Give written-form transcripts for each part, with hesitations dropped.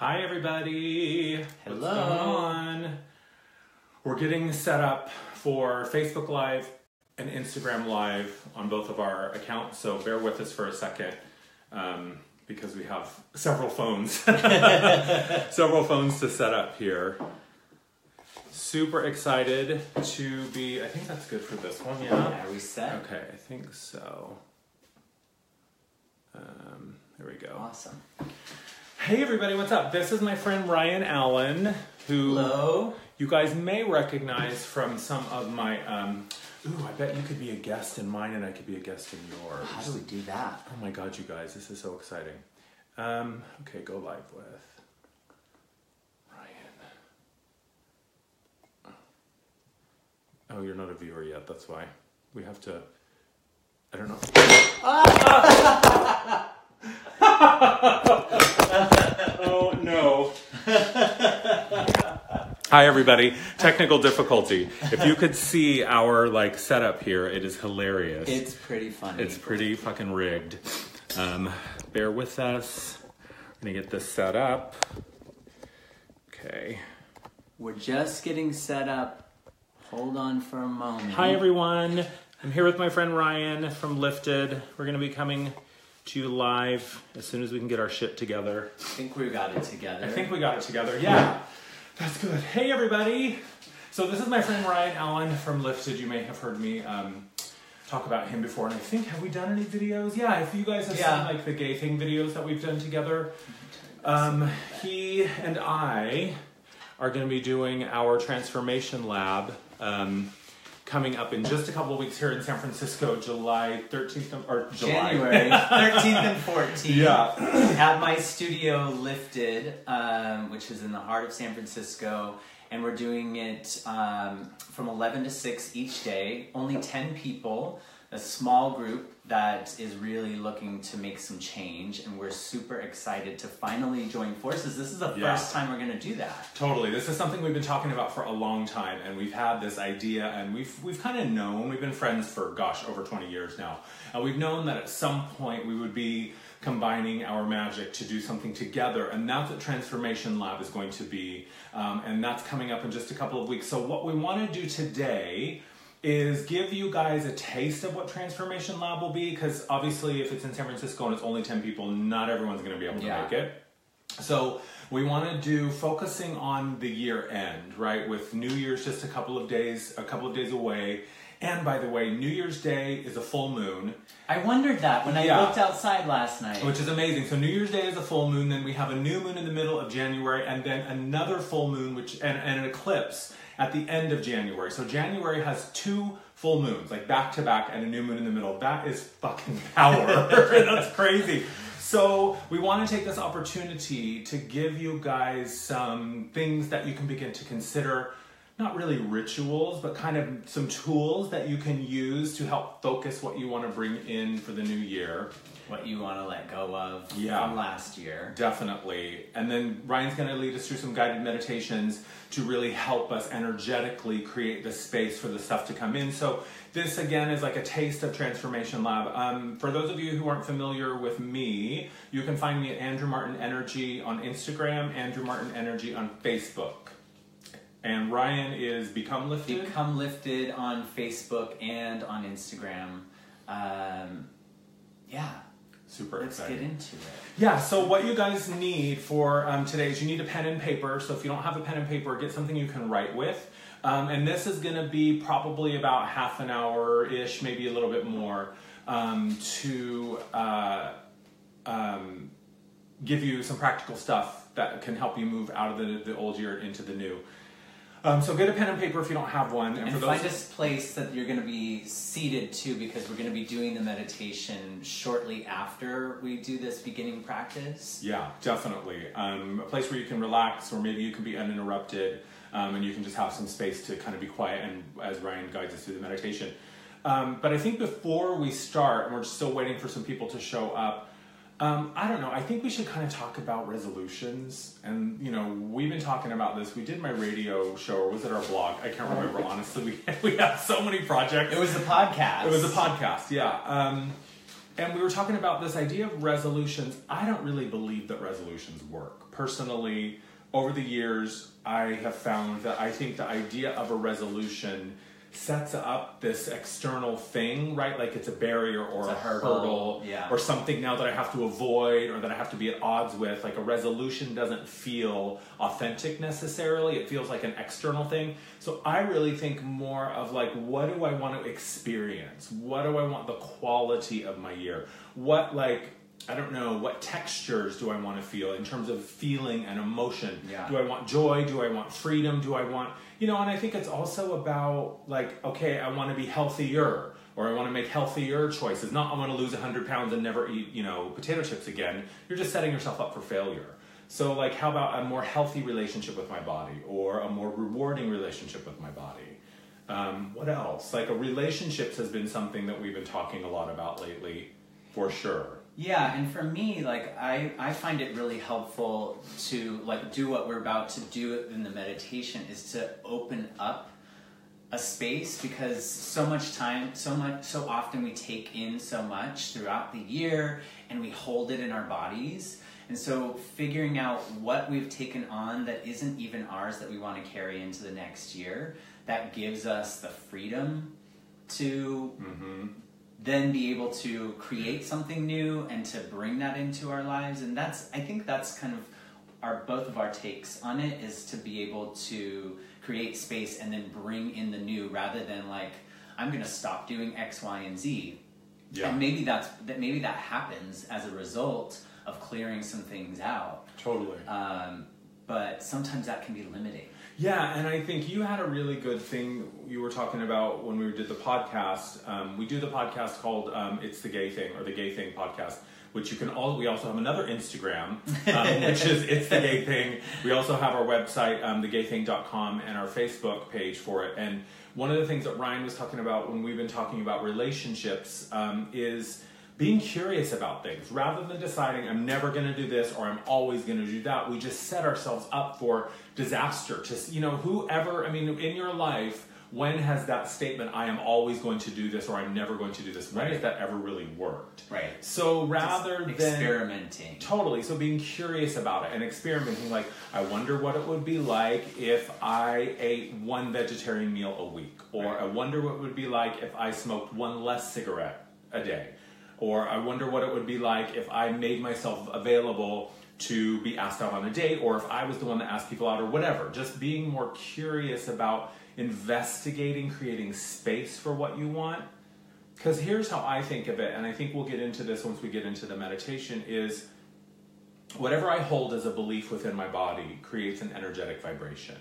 Hi everybody. Hello. What's going on? We're getting set up for Facebook Live and Instagram Live on both of our accounts, so bear with us for a second because we have several phones. Several phones to set up here. Super excited to be, I think that's good for this one, yeah? Are we set? Okay, I think so. There we go. Awesome. Hey everybody, what's up? This is my friend Ryan Allen, who Hello. You guys may recognize from some of my, ooh, I bet you could be a guest in mine and I could be a guest in yours. How do we do that? Oh my God, you guys, this is so exciting. Okay, go live with Ryan. Oh, you're not a viewer yet, that's why. We have to, I don't know. Oh no. Hi everybody. Technical difficulty. If you could see our setup here, it is hilarious. It's pretty funny. It's pretty fucking rigged. Bear with us. I'm gonna get this set up. Okay. We're just getting set up. Hold on for a moment. Hi everyone. I'm here with my friend Ryan from Lifted. We're gonna be coming to you live as soon as we can get our shit together. I think we got it together. I think we got it together, yeah. That's good. Hey everybody. So this is my friend Ryan Allen from Lifted. You may have heard me talk about him before. And I think, have we done any videos? Yeah, if you guys have seen the gay thing videos that we've done together. He and I are going to be doing our transformation lab coming up in just a couple of weeks here in San Francisco, July 13th, or July. January 13th and 14th. Yeah. At my studio Lifted, which is in the heart of San Francisco. And we're doing it from 11 to 6 each day. Only 10 people, a small group that is really looking to make some change. And we're super excited to finally join forces. This is the first time we're going to do that. Totally. This is something we've been talking about for a long time. And we've had this idea and we've kind of known, we've been friends for, gosh, over 20 years now. And we've known that at some point we would be combining our magic to do something together, and that's what Transformation Lab is going to be, and that's coming up in just a couple of weeks. So what we want to do today is give you guys a taste of what Transformation Lab will be, because obviously if it's in San Francisco and it's only 10 people, not everyone's going to be able to make it. So we want to do focusing on the year end, right, with New Year's just a couple of days away. And by the way, New Year's Day is a full moon. I wondered that when I looked outside last night. Which is amazing. So New Year's Day is a full moon, then we have a new moon in the middle of January, and then another full moon and an eclipse at the end of January. So January has 2 full moons, like back to back, and a new moon in the middle. That is fucking power. That's crazy. So we want to take this opportunity to give you guys some things that you can begin to consider. Not really rituals, but kind of some tools that you can use to help focus what you want to bring in for the new year. What you want to let go of from last year. Definitely. And then Ryan's going to lead us through some guided meditations to really help us energetically create the space for the stuff to come in. So this, again, is like a taste of Transformation Lab. For those of you who aren't familiar with me, you can find me at Andrew Martin Energy on Instagram, Andrew Martin Energy on Facebook. And Ryan is Become Lifted? Become Lifted on Facebook and on Instagram. Super exciting. Let's get into it. Yeah, so what you guys need for today is you need a pen and paper. So if you don't have a pen and paper, get something you can write with. And this is going to be probably about half an hour-ish, maybe a little bit more, to give you some practical stuff that can help you move out of the old year into the new. So get a pen and paper if you don't have one. And find a place that you're going to be seated to, because we're going to be doing the meditation shortly after we do this beginning practice. Yeah, definitely. A place where you can relax, or maybe you can be uninterrupted, and you can just have some space to kind of be quiet and as Ryan guides us through the meditation. But I think before we start, and we're still waiting for some people to show up, I don't know, I think we should kind of talk about resolutions. And, you know, we've been talking about this. We did my radio show, or was it our blog? I can't remember, honestly. We have so many projects. It was the podcast. It was a podcast, yeah. And we were talking about this idea of resolutions. I don't really believe that resolutions work. Personally, over the years, I have found that I think the idea of a resolution sets up this external thing, right? Like it's a barrier or a hurdle or something now that I have to avoid or that I have to be at odds with. Like a resolution doesn't feel authentic necessarily. It feels like an external thing. So I really think more of like, what do I want to experience? What do I want the quality of my year? What, like, I don't know, what textures do I want to feel in terms of feeling and emotion? Yeah. Do I want joy? Do I want freedom? Do I want, and I think it's also about like, okay, I want to be healthier, or I want to make healthier choices. Not I want to lose 100 pounds and never eat, potato chips again. You're just setting yourself up for failure. So like, how about a more healthy relationship with my body, or a more rewarding relationship with my body? What else? Like relationships has been something that we've been talking a lot about lately, for sure. Yeah, and for me, like I find it really helpful to like do what we're about to do in the meditation, is to open up a space, because so often we take in so much throughout the year and we hold it in our bodies. And so figuring out what we've taken on that isn't even ours that we want to carry into the next year, that gives us the freedom to then be able to create something new and to bring that into our lives. And I think that's kind of both of our takes on it, is to be able to create space and then bring in the new, rather than like, I'm going to stop doing X, Y, and Z. Yeah. And maybe that happens as a result of clearing some things out. Totally. But sometimes that can be limiting. Yeah, and I think you had a really good thing you were talking about when we did the podcast. We do the podcast called It's the Gay Thing, or the Gay Thing podcast, which we also have another Instagram, which is It's the Gay Thing. We also have our website, thegaything.com, and our Facebook page for it. And one of the things that Ryan was talking about when we've been talking about relationships is being curious about things. Rather than deciding I'm never going to do this or I'm always going to do that, we just set ourselves up for disaster. In your life, when has that statement, I am always going to do this or I'm never going to do this, when has that ever really worked? Right. So rather than experimenting. Totally. So being curious about it and experimenting, like, I wonder what it would be like if I ate one vegetarian meal a week, or I wonder what it would be like if I smoked one less cigarette a day. Or I wonder what it would be like if I made myself available to be asked out on a date, or if I was the one that asked people out, or whatever. Just being more curious about investigating, creating space for what you want. Because here's how I think of it, and I think we'll get into this once we get into the meditation, is whatever I hold as a belief within my body creates an energetic vibration.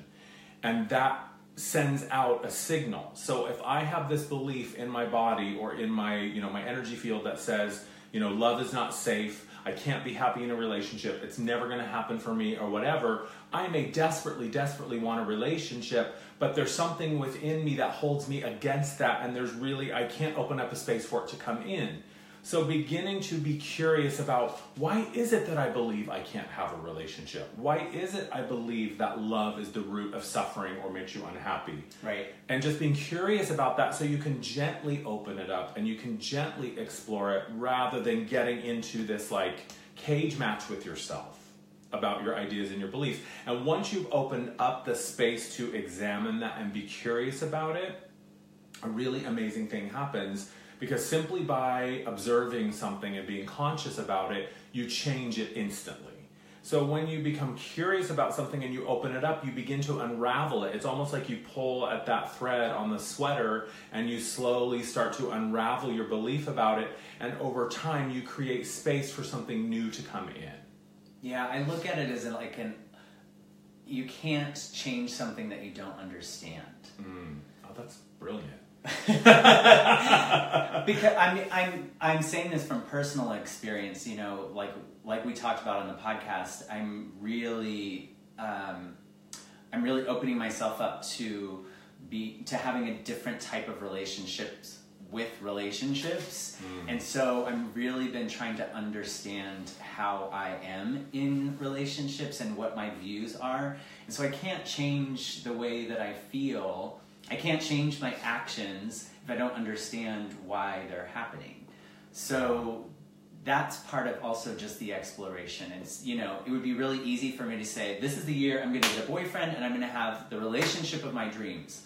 And that sends out a signal. So if I have this belief in my body or in my, my energy field that says, love is not safe, I can't be happy in a relationship, it's never going to happen for me, or whatever, I may desperately, desperately want a relationship, but there's something within me that holds me against that, and I can't open up a space for it to come in. So beginning to be curious about, why is it that I believe I can't have a relationship? Why is it I believe that love is the root of suffering or makes you unhappy? Right. And just being curious about that, so you can gently open it up and you can gently explore it, rather than getting into this like cage match with yourself about your ideas and your beliefs. And once you've opened up the space to examine that and be curious about it, a really amazing thing happens. Because simply by observing something and being conscious about it, you change it instantly. So when you become curious about something and you open it up, you begin to unravel it. It's almost like you pull at that thread on the sweater and you slowly start to unravel your belief about it. And over time, you create space for something new to come in. Yeah, I look at it as you can't change something that you don't understand. Oh, that's brilliant. Because I'm saying this from personal experience, like we talked about on the podcast. I'm really opening myself up to having a different type of relationships with relationships. And so I've really been trying to understand how I am in relationships and what my views are. And so I can't change the way that I feel. I can't change my actions if I don't understand why they're happening. So that's part of also just the exploration. It's, you know, it would be really easy for me to say, this is the year I'm going to get a boyfriend and I'm going to have the relationship of my dreams.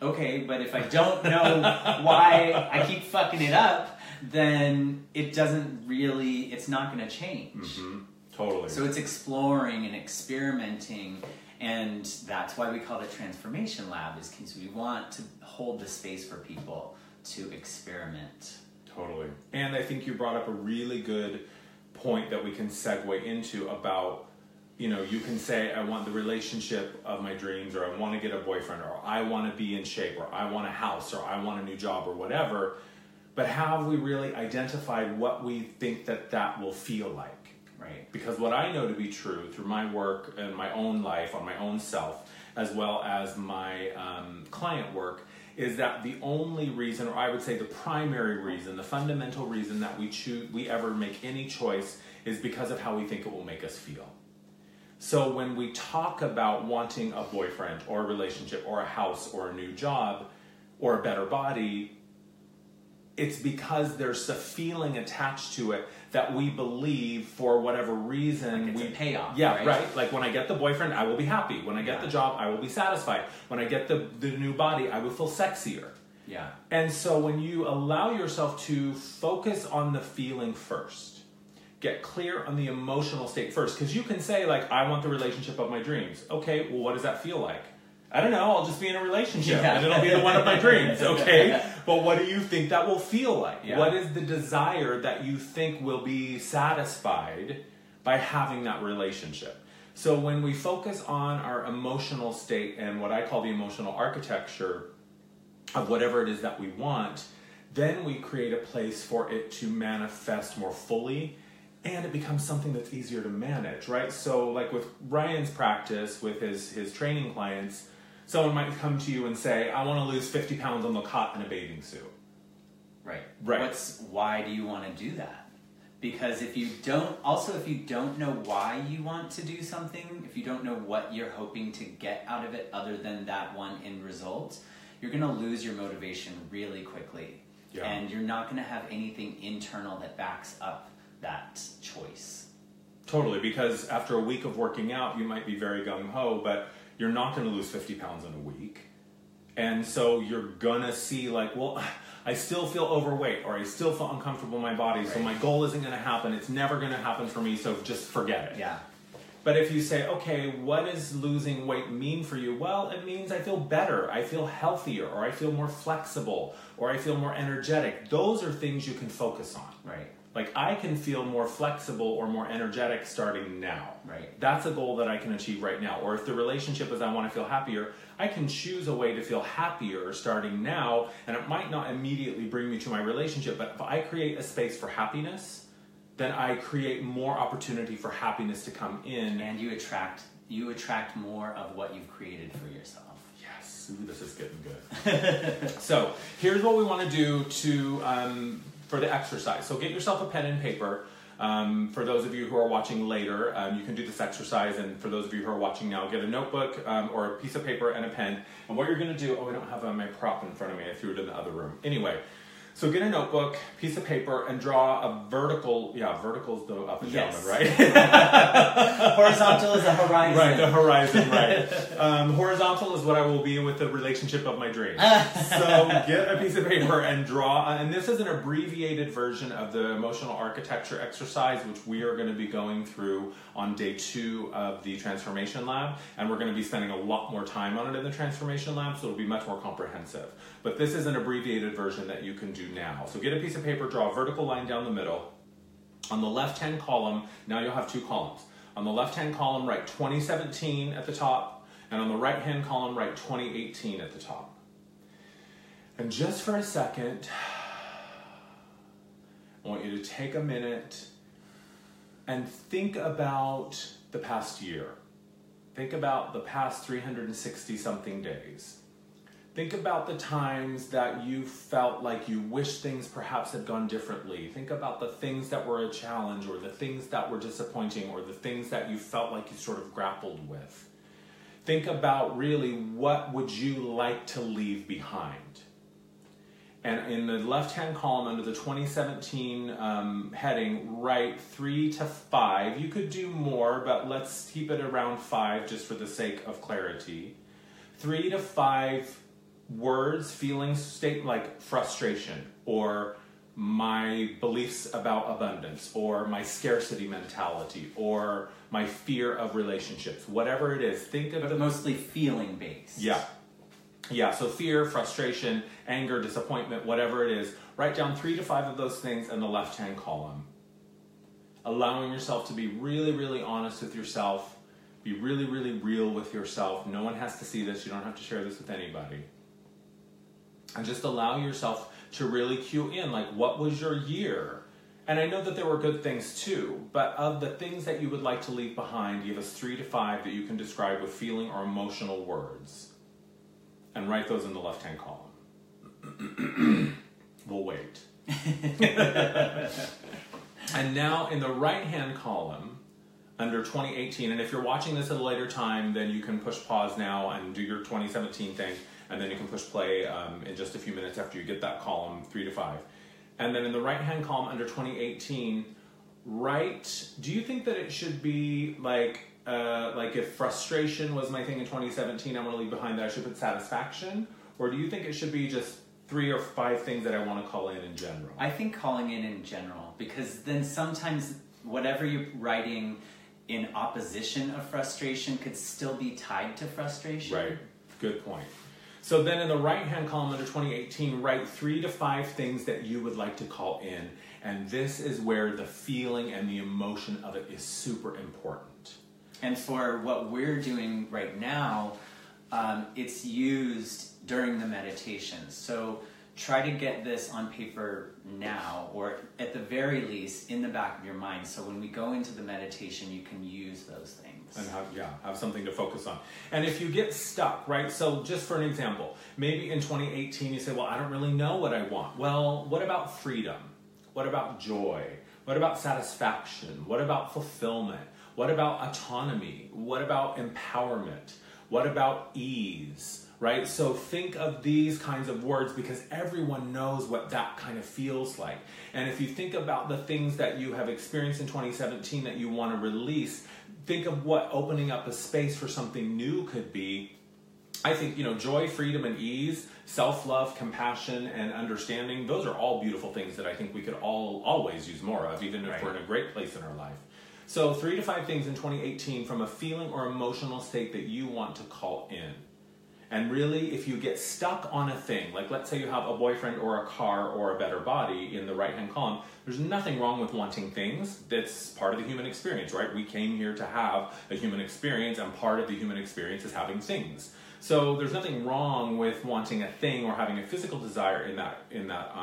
Okay, but if I don't know why I keep fucking it up, then it doesn't really, it's not going to change. Mm-hmm. Totally. So it's exploring and experimenting, and that's why we call it Transformation Lab, is because we want to hold the space for people to experiment. Totally. And I think you brought up a really good point that we can segue into about, you know, you can say, I want the relationship of my dreams, or I want to get a boyfriend, or I want to be in shape, or I want a house, or I want a new job, or whatever. But have we really identified what we think that will feel like? Right. Because what I know to be true through my work and my own life, on my own self, as well as my client work, is that the only reason, or I would say the primary reason, the fundamental reason that we ever make any choice is because of how we think it will make us feel. So when we talk about wanting a boyfriend or a relationship or a house or a new job or a better body, it's because there's a feeling attached to it that we believe, for whatever reason, like it's a payoff. Yeah, right? Like when I get the boyfriend, I will be happy. When I get the job, I will be satisfied. When I get the new body, I will feel sexier. Yeah. And so when you allow yourself to focus on the feeling first, get clear on the emotional state first, because you can say, like, I want the relationship of my dreams. Okay, well, what does that feel like? I don't know, I'll just be in a relationship and it'll be the one of my dreams, okay? But what do you think that will feel like? Yeah. What is the desire that you think will be satisfied by having that relationship? So when we focus on our emotional state and what I call the emotional architecture of whatever it is that we want, then we create a place for it to manifest more fully, and it becomes something that's easier to manage, right? So like with Ryan's practice, with his training clients, someone might come to you and say, I want to lose 50 pounds on the cot in a bathing suit. Right. Right. Why do you want to do that? Because if you don't know why you want to do something, if you don't know what you're hoping to get out of it other than that one end result, you're going to lose your motivation really quickly. Yeah. And you're not going to have anything internal that backs up that choice. Totally, because after a week of working out, you might be very gung-ho, but you're not going to lose 50 pounds in a week. And so you're going to see like, well, I still feel overweight, or I still feel uncomfortable in my body, right. So my goal isn't going to happen. It's never going to happen for me, so just forget it. Yeah. But if you say, okay, what does losing weight mean for you? Well, it means I feel better, I feel healthier, or I feel more flexible, or I feel more energetic. Those are things you can focus on. Right. Like, I can feel more flexible or more energetic starting now. Right. That's a goal that I can achieve right now. Or if the relationship is I want to feel happier, I can choose a way to feel happier starting now, and it might not immediately bring me to my relationship, but if I create a space for happiness, then I create more opportunity for happiness to come in. And you attract more of what you've created for yourself. Yes. Ooh, this is getting good. So, here's what we want to do for the exercise. So get yourself a pen and paper. For those of you who are watching later, you can do this exercise, and for those of you who are watching now, get a notebook or a piece of paper and a pen. And what you're going to do, I don't have my prop in front of me, I threw it in the other room. Anyway, so get a notebook, piece of paper, and draw a vertical, vertical is the up and down, right? Horizontal is the horizon. Right, the horizon, right. Horizontal is what I will be with the relationship of my dreams. So get a piece of paper and draw, and this is an abbreviated version of the emotional architecture exercise, which we are going to be going through on day 2 of the Transformation Lab, and we're going to be spending a lot more time on it in the Transformation Lab, so it'll be much more comprehensive. But this is an abbreviated version that you can do now. So get a piece of paper, draw a vertical line down the middle. On the left-hand column, now you'll have 2 columns. On the left-hand column, write 2017 at the top, and on the right-hand column, write 2018 at the top. And just for a second, I want you to take a minute and think about the past year. Think about the past 360-something days. Think about the times that you felt like you wish things perhaps had gone differently. Think about the things that were a challenge, or the things that were disappointing, or the things that you felt like you sort of grappled with. Think about really what would you like to leave behind. And in the left-hand column under the 2017 heading, write 3 to 5. You could do more, but let's keep it around 5 just for the sake of clarity. 3 to 5 words, feelings, state like frustration, or my beliefs about abundance, or my scarcity mentality, or my fear of relationships. Whatever it is, think of it. But mostly feeling-based. Yeah. Yeah, so fear, frustration, anger, disappointment, whatever it is, write down 3 to 5 of those things in the left-hand column. Allowing yourself to be really, really honest with yourself, be really, really real with yourself. No one has to see this. You don't have to share this with anybody. And just allow yourself to really cue in, like, what was your year? And I know that there were good things too, but of the things that you would like to leave behind, give us 3 to 5 that you can describe with feeling or emotional words. And write those in the left-hand column. We'll wait. And now in the right-hand column, under 2018, and if you're watching this at a later time, then you can push pause now and do your 2017 thing, and then you can push play in just a few minutes after you get that column, 3 to 5. And then in the right-hand column under 2018, write, do you think that it should be like if frustration was my thing in 2017, I'm going to leave behind that I should put satisfaction? Or do you think it should be just 3 or 5 things that I want to call in general? I think calling in general, because then sometimes whatever you're writing in opposition of frustration could still be tied to frustration. Right. Good point. So then in the right-hand column under 2018, write 3 to 5 things that you would like to call in. And this is where the feeling and the emotion of it is super important. And for what we're doing right now, it's used during the meditation. So try to get this on paper now, or at the very least in the back of your mind. So when we go into the meditation, you can use those things. And have something to focus on. And if you get stuck, right? So just for an example, maybe in 2018 you say, well, I don't really know what I want. Well, what about freedom? What about joy? What about satisfaction? What about fulfillment? What about autonomy? What about empowerment? What about ease, right? So think of these kinds of words because everyone knows what that kind of feels like. And if you think about the things that you have experienced in 2017 that you want to release, think of what opening up a space for something new could be. I think, joy, freedom, and ease, self-love, compassion, and understanding, those are all beautiful things that I think we could all always use more of, even if we're in a great place in our life. So 3 to 5 things in 2018 from a feeling or emotional state that you want to call in. And really, if you get stuck on a thing, like let's say you have a boyfriend or a car or a better body in the right-hand column, there's nothing wrong with wanting things. That's part of the human experience, right? We came here to have a human experience, and part of the human experience is having things. So there's nothing wrong with wanting a thing or having a physical desire in that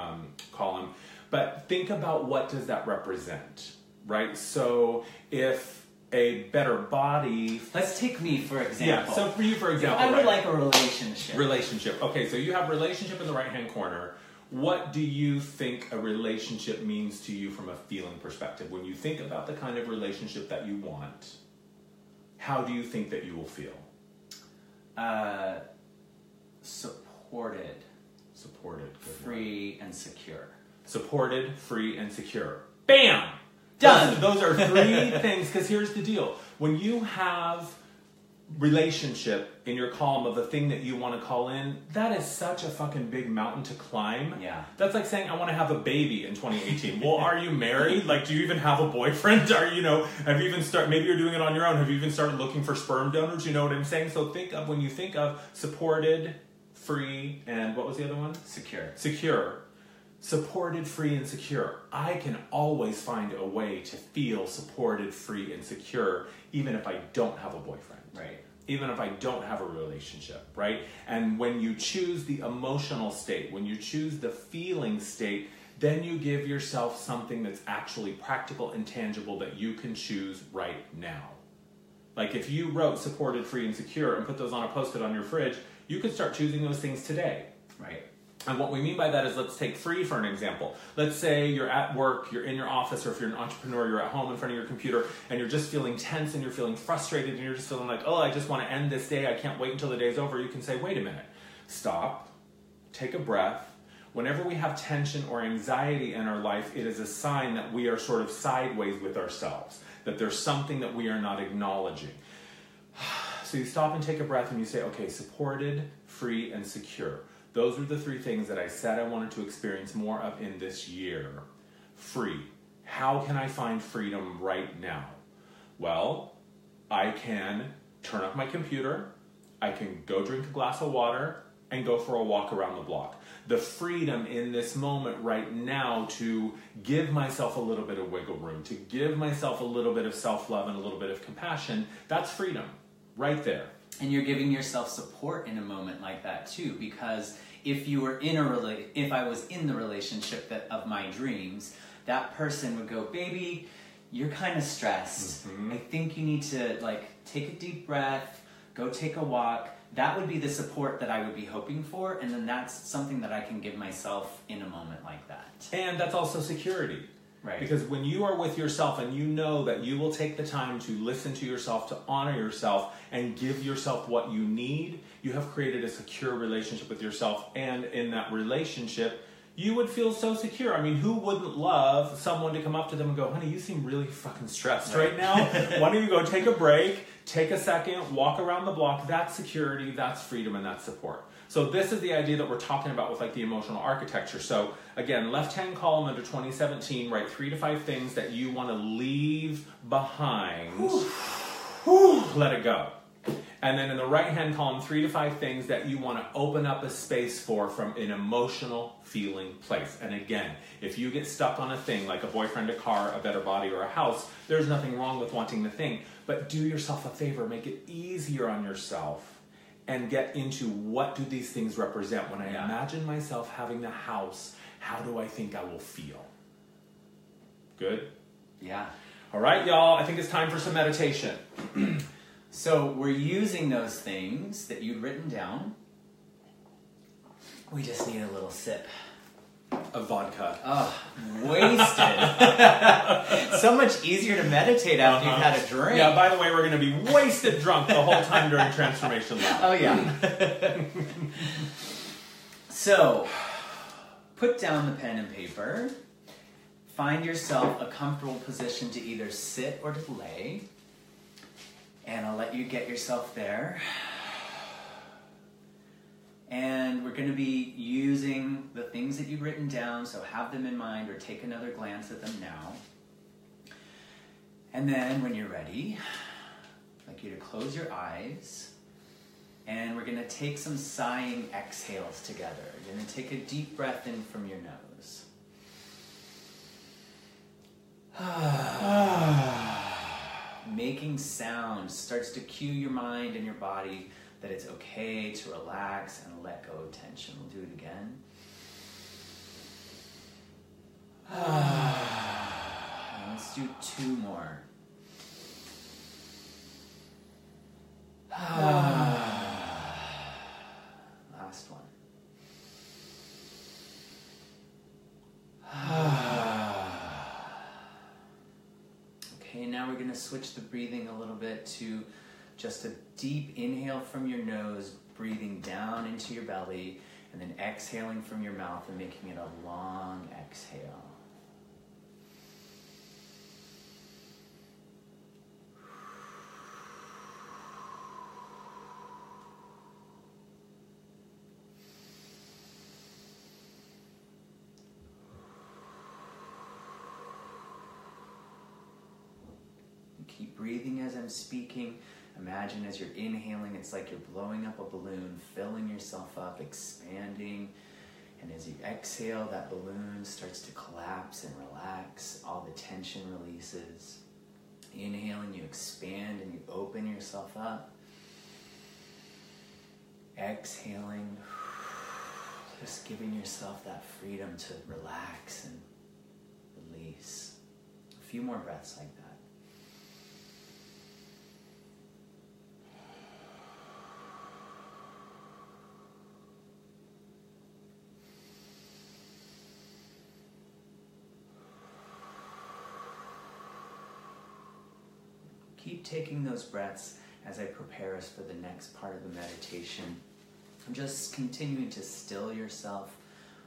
column. But think about what does that represent, right? So if a better body... Let's take me, for example. Yeah, so for you, for example... I would like a relationship. Relationship. Okay, so you have relationship in the right-hand corner. What do you think a relationship means to you from a feeling perspective? When you think about the kind of relationship that you want, how do you think that you will feel? Supported. Supported. Free and secure. Supported, free, and secure. Bam! Done. Those are 3 things, because here's the deal. When you have relationship in your column of the thing that you want to call in, that is such a fucking big mountain to climb. Yeah. That's like saying, I want to have a baby in 2018. Well, are you married? Like, do you even have a boyfriend? Have you even maybe you're doing it on your own. Have you even started looking for sperm donors? You know what I'm saying? So think of, when you think of supported, free, and what was the other one? Secure. Secure. Supported, free, and secure. I can always find a way to feel supported, free, and secure, even if I don't have a boyfriend. Right. Even if I don't have a relationship, right? And when you choose the emotional state, when you choose the feeling state, then you give yourself something that's actually practical and tangible that you can choose right now. Like if you wrote supported, free, and secure and put those on a Post-it on your fridge, you could start choosing those things today. Right. And what we mean by that is, let's take free for an example. Let's say you're at work, you're in your office, or if you're an entrepreneur, you're at home in front of your computer, and you're just feeling tense and you're feeling frustrated and you're just feeling like, oh, I just want to end this day. I can't wait until the day's over. You can say, wait a minute. Stop. Take a breath. Whenever we have tension or anxiety in our life, it is a sign that we are sort of sideways with ourselves, that there's something that we are not acknowledging. So you stop and take a breath and you say, okay, supported, free, and secure. Those are the three things that I said I wanted to experience more of in this year. Free. How can I find freedom right now? Well, I can turn off my computer, I can go drink a glass of water, and go for a walk around the block. The freedom in this moment right now to give myself a little bit of wiggle room, to give myself a little bit of self-love and a little bit of compassion, that's freedom right there. And you're giving yourself support in a moment like that too, because if you were in if I was in the relationship of my dreams, that person would go, baby, you're kind of stressed. I think you need to take a deep breath, go take a walk. That would be the support that I would be hoping for, and then that's something that I can give myself in a moment like that. And that's also security. Right. Because when you are with yourself and you know that you will take the time to listen to yourself, to honor yourself, and give yourself what you need, you have created a secure relationship with yourself. And in that relationship, you would feel so secure. I mean, who wouldn't love someone to come up to them and go, honey, you seem really fucking stressed right now. Why don't you go take a break, take a second, walk around the block. That's security, that's freedom, and that's support. So this is the idea that we're talking about with the emotional architecture. So again, left-hand column under 2017, write 3 to 5 things that you want to leave behind. Let it go. And then in the right-hand column, 3 to 5 things that you want to open up a space for from an emotional feeling place. And again, if you get stuck on a thing like a boyfriend, a car, a better body, or a house, there's nothing wrong with wanting the thing. But do yourself a favor, make it easier on yourself, and get into what do these things represent. When I imagine myself having the house, how do I think I will feel? Good? Yeah. All right, y'all, I think it's time for some meditation. So we're using those things that you'd written down. We just need a little sip. Of vodka. Oh, wasted. So much easier to meditate after you've had a drink. Yeah, by the way, we're going to be wasted drunk the whole time during Transformation Lab. Oh, yeah. So, put down the pen and paper. Find yourself a comfortable position to either sit or to lay. And I'll let you get yourself there. And we're going to be using the things that you've written down, so have them in mind or take another glance at them now. And then when you're ready, I'd like you to close your eyes. And we're going to take some sighing exhales together. You're going to take a deep breath in from your nose. Making sound starts to cue your mind and your body that it's okay to relax and let go of tension. We'll do it again. Let's do 2 more. Last one. Okay, now we're going to switch the breathing a little bit to just a deep inhale from your nose, breathing down into your belly, and then exhaling from your mouth and making it a long exhale. Keep breathing as I'm speaking. Imagine as you're inhaling, it's like you're blowing up a balloon, filling yourself up, expanding. And as you exhale, that balloon starts to collapse and relax. All the tension releases. Inhaling, you expand and you open yourself up. Exhaling, just giving yourself that freedom to relax and release. A few more breaths like that. Keep taking those breaths as I prepare us for the next part of the meditation. I'm just continuing to still yourself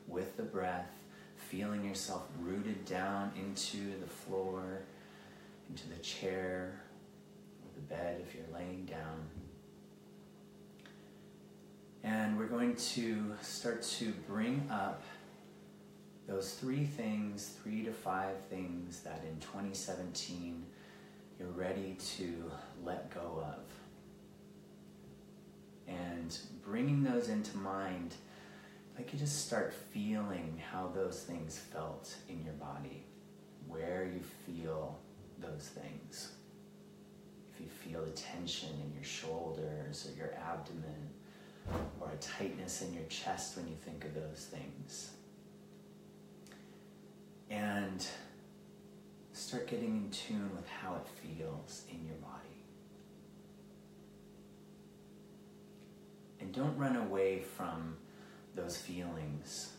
with the breath, feeling yourself rooted down into the floor, into the chair, or the bed if you're laying down. And we're going to start to bring up those 3 to 5 things that in 2017 you're ready to let go of. And bringing those into mind, like you just start feeling how those things felt in your body, where you feel those things. If you feel the tension in your shoulders or your abdomen, or a tightness in your chest when you think of those things. And start getting in tune with how it feels in your body. And don't run away from those feelings,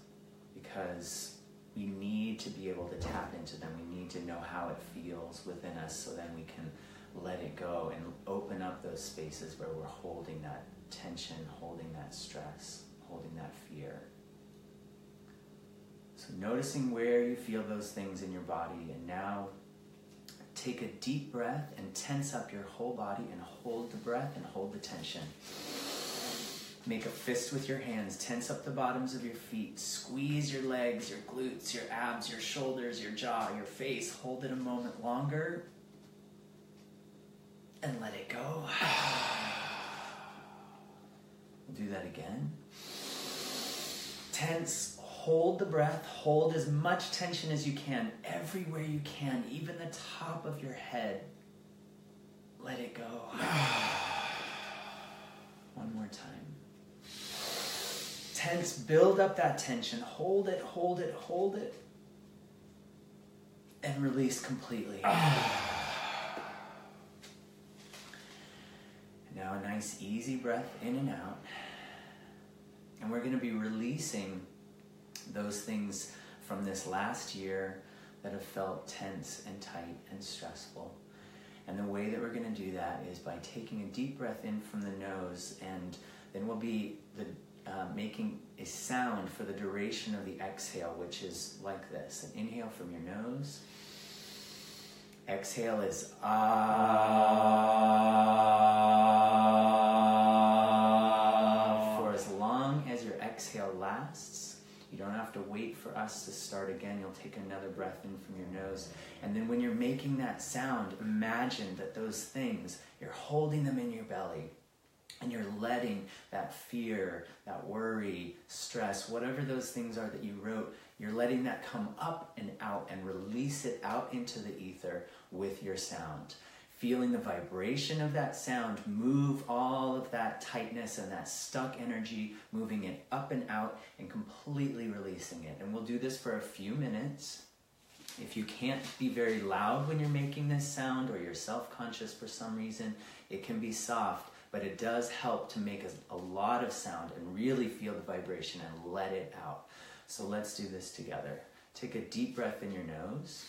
because we need to be able to tap into them. We need to know how it feels within us, so then we can let it go and open up those spaces where we're holding that tension, holding that stress, holding that fear. So noticing where you feel those things in your body, and now take a deep breath and tense up your whole body and hold the breath and hold the tension. Make a fist with your hands, tense up the bottoms of your feet, squeeze your legs, your glutes, your abs, your shoulders, your jaw, your face. Hold it a moment longer and let it go. We'll do that again. Tense, hold the breath, hold as much tension as you can, everywhere you can, even the top of your head. Let it go. One more time. Tense, build up that tension, hold it, hold it, hold it, and release completely. Now a nice easy breath in and out. And we're going to be releasing those things from this last year that have felt tense and tight and stressful. And the way that we're going to do that is by taking a deep breath in from the nose, and then we'll be making a sound for the duration of the exhale, which is like this. An inhale from your nose. Exhale is ah. For as long as your exhale lasts. You don't have to wait for us to start again. You'll take another breath in from your nose. And then when you're making that sound, imagine that those things, you're holding them in your belly. And you're letting that fear, that worry, stress, whatever those things are that you wrote, you're letting that come up and out and release it out into the ether with your sound. Feeling the vibration of that sound move all of that tightness and that stuck energy, moving it up and out and completely releasing it. And we'll do this for a few minutes. If you can't be very loud when you're making this sound, or you're self-conscious for some reason, it can be soft. But it does help to make a lot of sound and really feel the vibration and let it out. So let's do this together. Take a deep breath in your nose.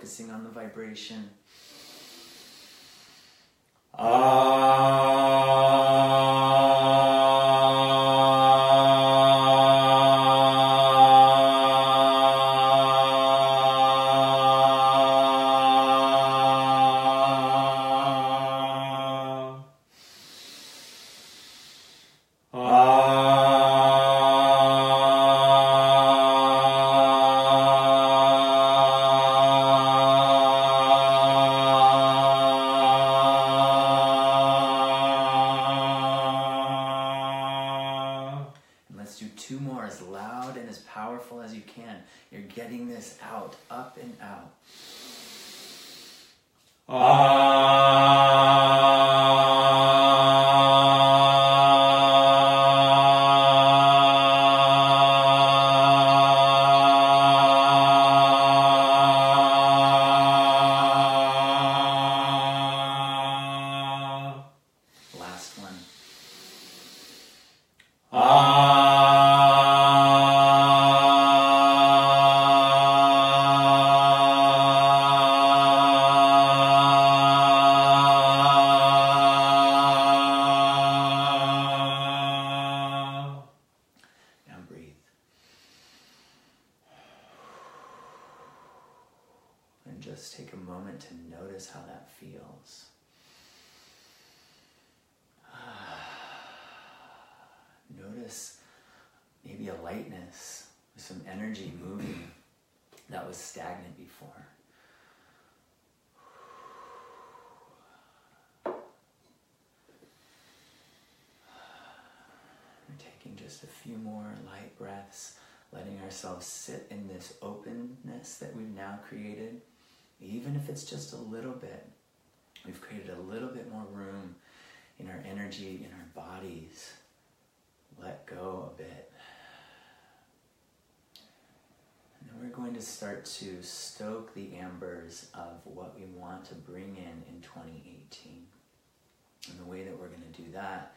focusing on the vibration. Let's do two more, as loud and as powerful as you can. You're getting this out, up and out. Last one. Now breathe. And just take a moment to notice how that feels. Notice maybe a lightness with some energy moving that was stagnant before. We're taking just a few more light breaths, letting ourselves sit in this openness that we've now created. Even if it's just a little bit, we've created a little bit more room in our energy, in our bodies. Let go a bit. And then we're going to start to stoke the embers of what we want to bring in 2018. And the way that we're going to do that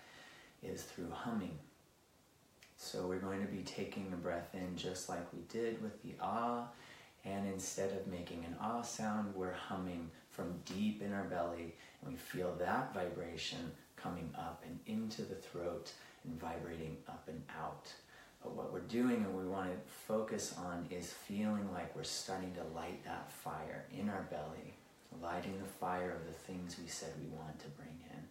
is through humming. So we're going to be taking a breath in just like we did with the ah, and instead of making an ah sound, we're humming from deep in our belly, and we feel that vibration coming up and into the throat and vibrating up and out. But what we're doing and we want to focus on is feeling like we're starting to light that fire in our belly, lighting the fire of the things we said we want to bring in.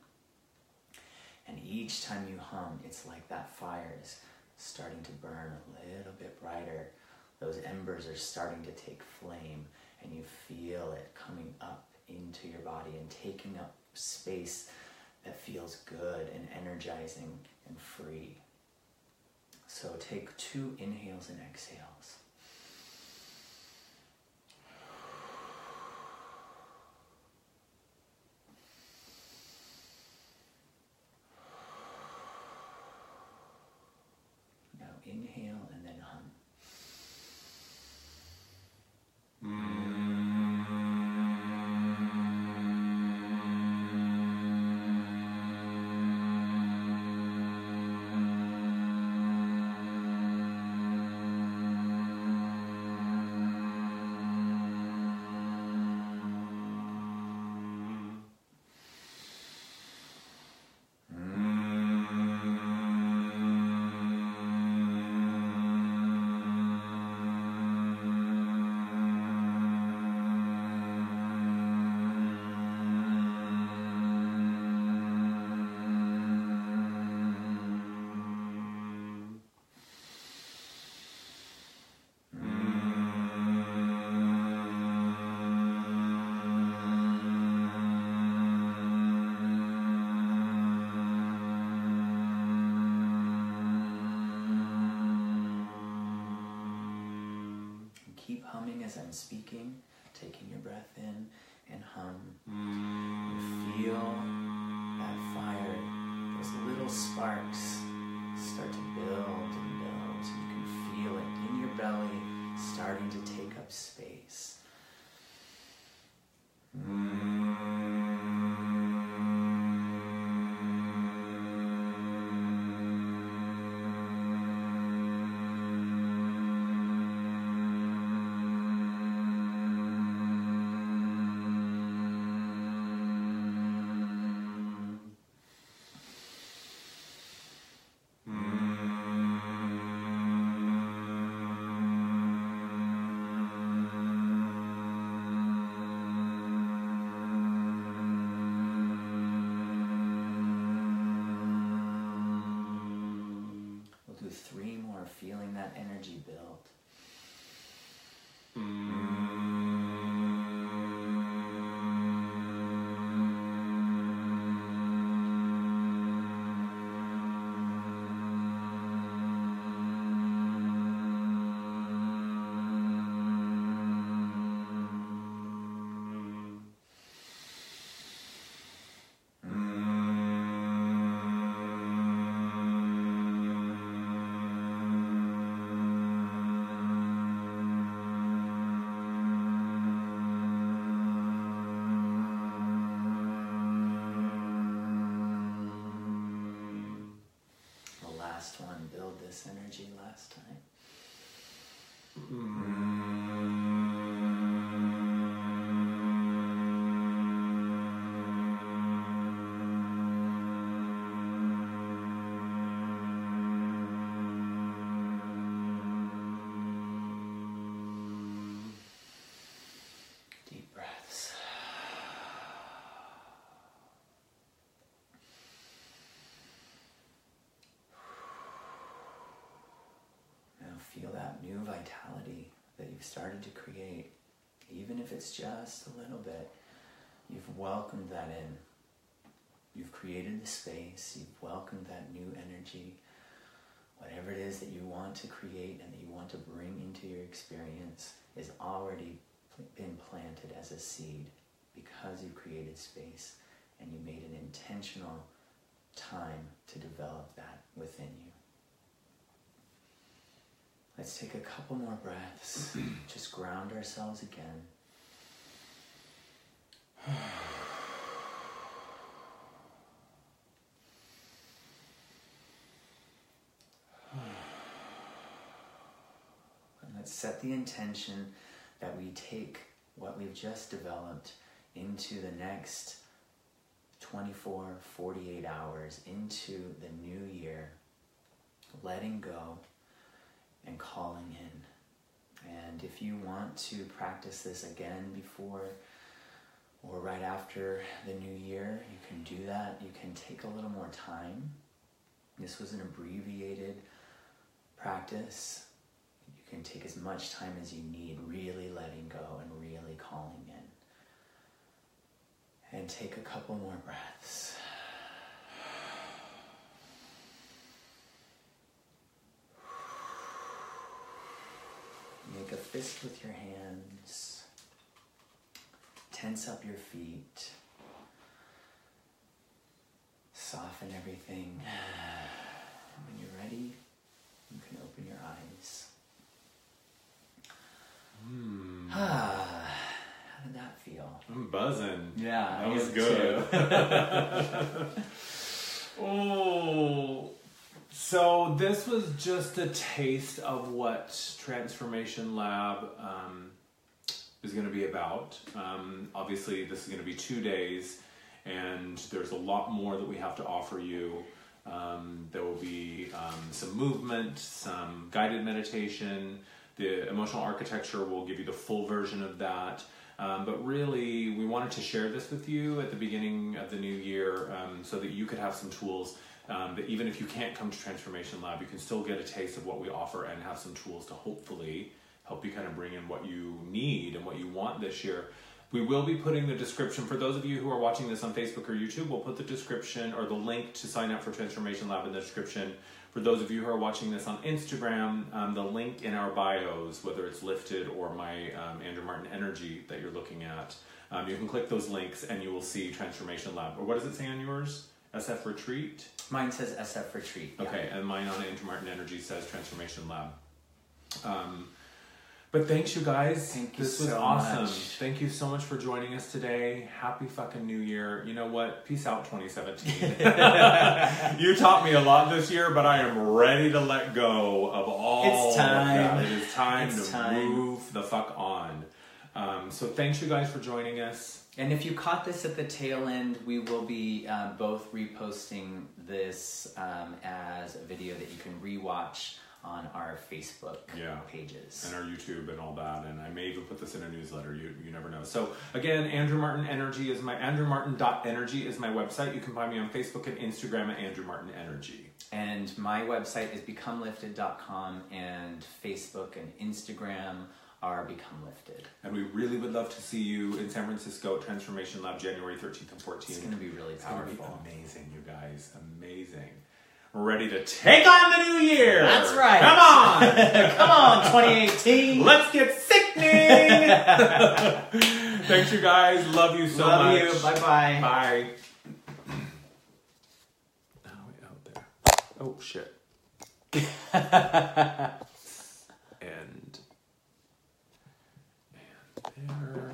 And each time you hum, it's like that fire is starting to burn a little bit brighter. Those embers are starting to take flame, and you feel it coming up into your body and taking up space that feels good and energizing and free. So take 2 inhales and exhales. Now inhale and then hum. Keep humming as I'm speaking, taking your breath in and hum. You feel that fire, those little sparks start to build and build. You can feel it in your belly starting to take up space. energy build. Build this energy last time. Deep breaths. Feel that new vitality that you've started to create, even if it's just a little bit. You've welcomed that in. You've created the space. You've welcomed that new energy. Whatever it is that you want to create and that you want to bring into your experience is already been planted as a seed because you created space and you made an intentional time to develop that within you. Let's take a couple more breaths. Just ground ourselves again. And let's set the intention that we take what we've just developed into the next 24, 48 hours, into the new year, letting go and calling in. And if you want to practice this again before or right after the new year, you can do that. You can take a little more time. This was an abbreviated practice. You can take as much time as you need, really letting go and really calling in. And take a couple more breaths. Make a fist with your hands. Tense up your feet. Soften everything. When you're ready, you can open your eyes. How did that feel? I'm buzzing. Yeah, that was good. Oh. So this was just a taste of what Transformation Lab is going to be about. Obviously, this is going to be 2 days, and there's a lot more that we have to offer you. There will be some movement, some guided meditation. The emotional architecture will give you the full version of that. But really, we wanted to share this with you at the beginning of the new year so that you could have some tools that even if you can't come to Transformation Lab, you can still get a taste of what we offer and have some tools to hopefully help you kind of bring in what you need and what you want this year. We will be putting the description, for those of you who are watching this on Facebook or YouTube, we'll put the description or the link to sign up for Transformation Lab in the description. For those of you who are watching this on Instagram, the link in our bios, whether it's Lifted or my Andrew Martin Energy that you're looking at, you can click those links and you will see Transformation Lab. Or what does it say on yours? SF Retreat? Mine says SF Retreat. Yeah. Okay, and mine on Andrew Martin Energy says Transformation Lab. But thanks, you guys. This was awesome. Thank you so much for joining us today. Happy fucking New Year. You know what? Peace out, 2017. You taught me a lot this year, but I am ready to let go of all It's time. of that. It is time to move the fuck on. So thanks, you guys, for joining us. And if you caught this at the tail end, we will be both reposting this as a video that you can rewatch on our Facebook pages. And our YouTube and all that. And I may even put this in a newsletter. You never know. So again, Andrew Martin Energy is my andrewmartin.energy is my website. You can find me on Facebook and Instagram at Andrew Martin Energy. And my website is becomelifted.com, and Facebook and Instagram are Become Lifted. And we really would love to see you in San Francisco at Transformation Lab January 13th and 14th. It's going to be really powerful. It's going to be amazing, you guys. Amazing. We're ready to take on the new year. That's right. Come on. Come on, 2018. Let's get sickening. Thanks, you guys. Love you so much. Love you. Bye-bye. Bye. Out there. Oh, shit. And there.